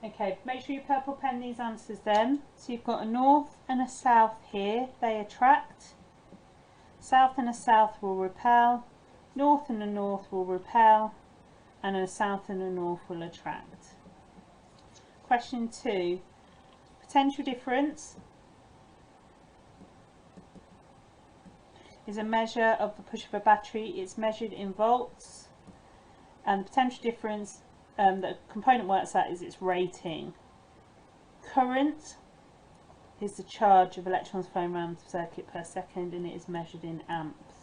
Okay, make sure you purple pen these answers then. So you've got a north and a south here, they attract. South and a south will repel. North and a north will repel. And a south and a north will attract. Question 2. Potential difference is a measure of the push of a battery. It's measured in volts. And the potential difference that a component works at is its rating. Current is the charge of electrons flowing around the circuit per second, and it is measured in amps.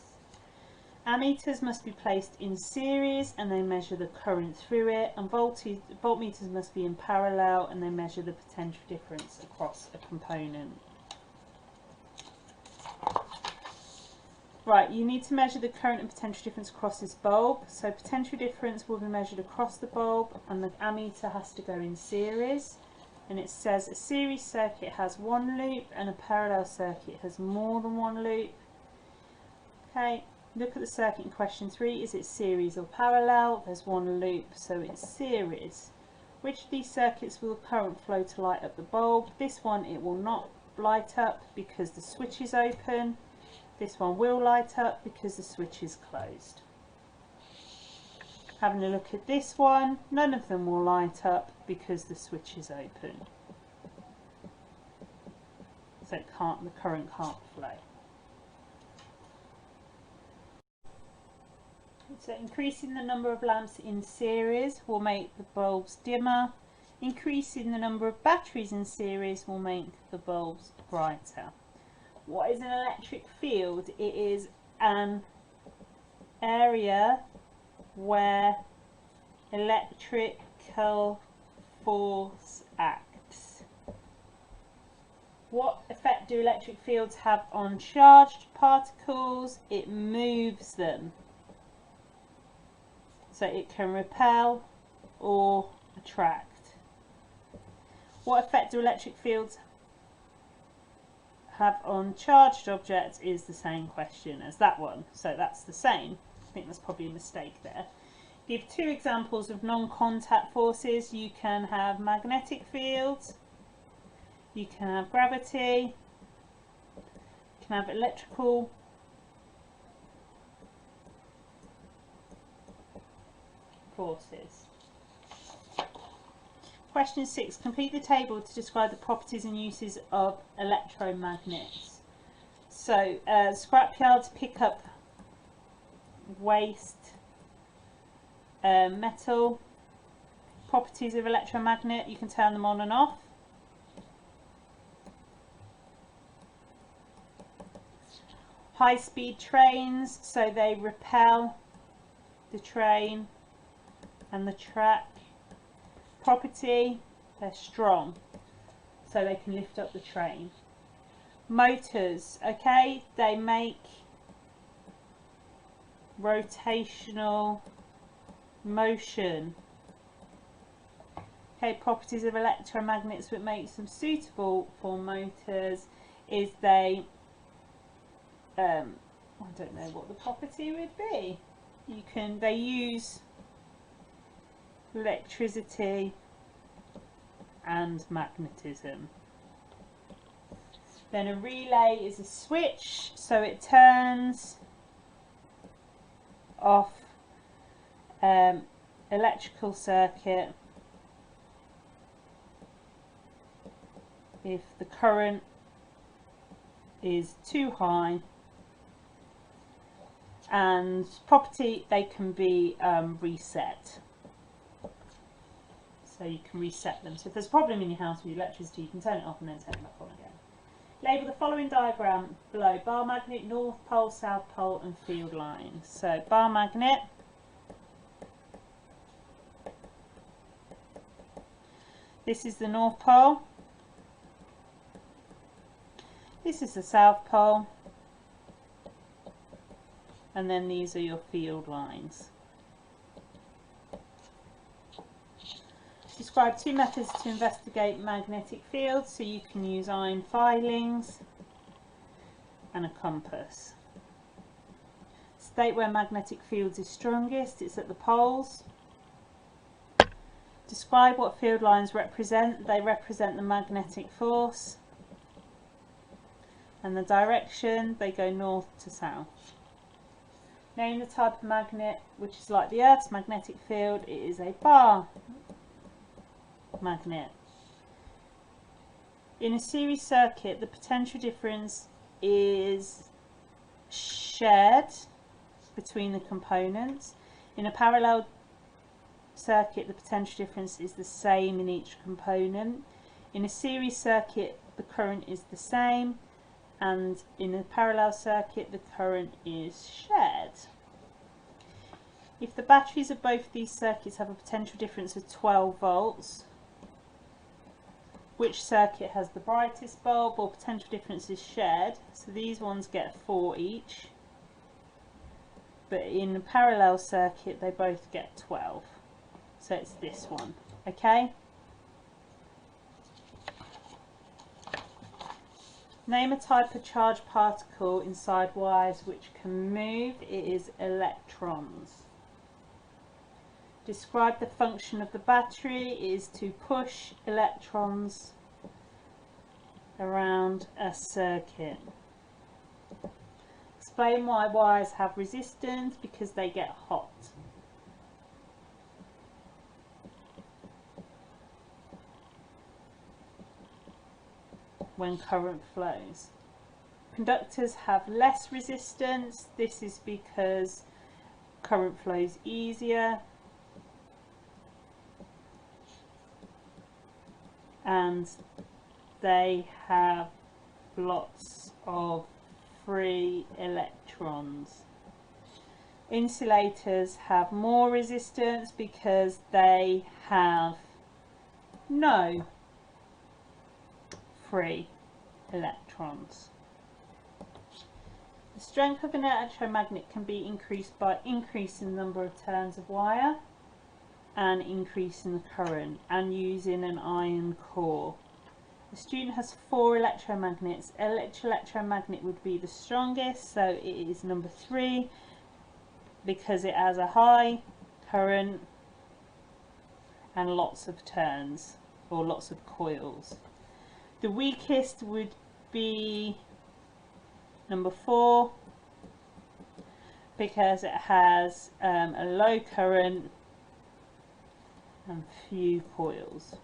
Ammeters must be placed in series and they measure the current through it, and voltmeters must be in parallel and they measure the potential difference across a component. Right, you need to measure the current and potential difference across this bulb. So potential difference will be measured across the bulb, and the ammeter has to go in series. And it says a series circuit has one loop and a parallel circuit has more than one loop. Okay, look at the circuit in question 3. Is it series or parallel? There's one loop, so it's series. Which of these circuits will the current flow to light up the bulb? This one it will not light up because the switch is open. This one will light up because the switch is closed. Having a look at this one, none of them will light up because the switch is open. So the current can't flow. So increasing the number of lamps in series will make the bulbs dimmer. Increasing the number of batteries in series will make the bulbs brighter. What is an electric field? It is an area where electrical force acts. What effect do electric fields have on charged particles? It moves them. So it can repel or attract. What effect do electric fields have on charged objects is the same question as that one, so that's the same. I think that's probably a mistake there. Give 2 examples of non-contact forces. You can have magnetic fields, you can have gravity, you can have electrical forces. Question 6. Complete the table to describe the properties and uses of electromagnets. So, scrapyards pick up waste metal. Properties of electromagnet, you can turn them on and off. High-speed trains, so they repel the train and the track. Property, they're strong, so they can lift up the train. Motors, okay, they make rotational motion. Okay, properties of electromagnets that makes them suitable for motors is they, I don't know what the property would be. They use electricity and magnetism. Then a relay is a switch, so it turns off electrical circuit if the current is too high, and property, they can be reset. So you can reset them. So if there's a problem in your house with electricity, you can turn it off and then turn it back on again. Label the following diagram below: bar magnet, north pole, south pole and field lines. So bar magnet, this is the north pole, this is the south pole, and then these are your field lines. Describe 2 methods to investigate magnetic fields. So you can use iron filings and a compass. State where magnetic fields is strongest. It's at the poles. Describe what field lines represent. They represent the magnetic force. And the direction, they go north to south. Name the type of magnet which is like the Earth's magnetic field. It is a bar magnet. In a series circuit, the potential difference is shared between the components. In a parallel circuit, the potential difference is the same in each component. In a series circuit, the current is the same, and in a parallel circuit, the current is shared. If the batteries of both of these circuits have a potential difference of 12 volts, which circuit has the brightest bulb, or potential difference is shared? So these ones get 4 each, but in a parallel circuit they both get 12. So it's this one, okay? Name a type of charged particle inside wires which can move. It is electrons. Describe the function of the battery. It is to push electrons around a circuit. Explain why wires have resistance. Because they get hot. When current flows. Conductors have less resistance. This is because current flows easier. And they have lots of free electrons. Insulators have more resistance because they have no free electrons. The strength of an electromagnet can be increased by increasing the number of turns of wire and increasing the current, and using an iron core. The student has 4 electromagnets. Each electromagnet would be the strongest, so it is number 3 because it has a high current and lots of turns, or lots of coils. The weakest would be number 4 because it has a low current and few coils.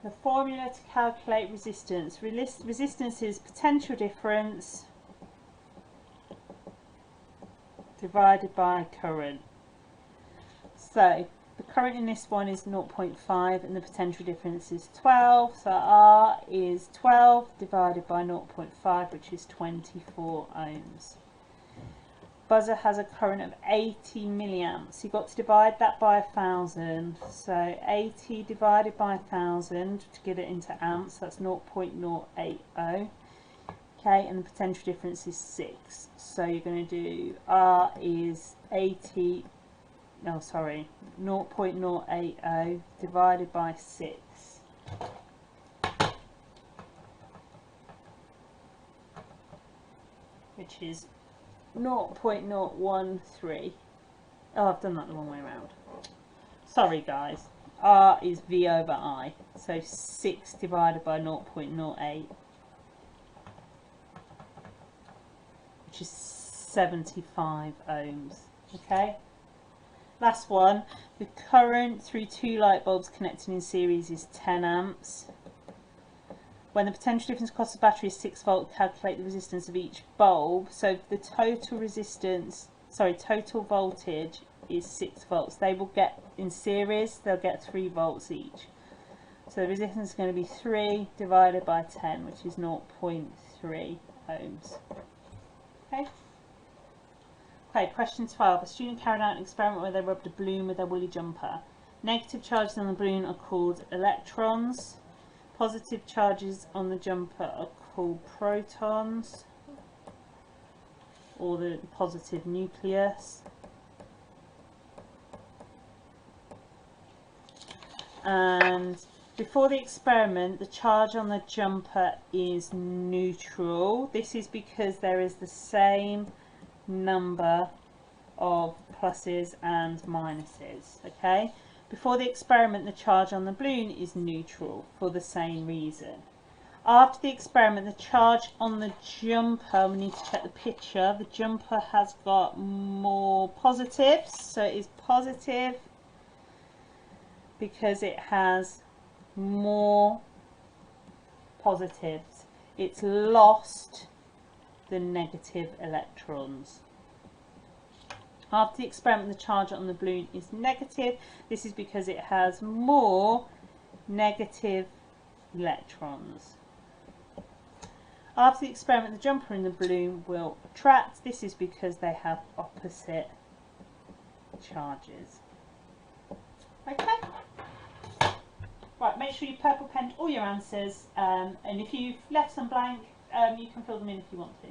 The formula to calculate resistance. Resistance is potential difference divided by current. So the current in this one is 0.5 and the potential difference is 12. So R is 12 divided by 0.5, which is 24 ohms. Buzzer has a current of 80 milliamps. You've got to divide that by 1,000. So 80 divided by 1,000 to get it into amps, that's 0.080. Okay, and the potential difference is 6. So you're going to do R is 0.080 divided by 6. Which is 0.013. Oh, I've done that the wrong way around. Sorry guys. R is V over I. So 6 divided by 0.08. Which is 75 ohms. Okay. Last one. The current through 2 light bulbs connected in series is 10 amps. When the potential difference across the battery is 6 volt, calculate the resistance of each bulb. So the total resistance, total voltage is 6 volts. They will get, in series, they'll get 3 volts each. So the resistance is going to be 3 divided by 10, which is 0.3 ohms. Okay. Okay, question 12. A student carried out an experiment where they rubbed a balloon with their woolly jumper. Negative charges on the balloon are called electrons. Positive charges on the jumper are called protons, or the positive nucleus. And before the experiment, the charge on the jumper is neutral. This is because there is the same number of pluses and minuses. Okay, before the experiment the charge on the balloon is neutral for the same reason. After the experiment the charge on the jumper, we need to check the picture, the jumper has got more positives, so it is positive because it has more positives. It's lost the negative electrons. After the experiment the charge on the balloon is negative. This is because it has more negative electrons. After the experiment the jumper and the balloon will attract. This is because they have opposite charges. Okay. Right, make sure you purple penned all your answers, and if you've left some blank, you can fill them in if you want to.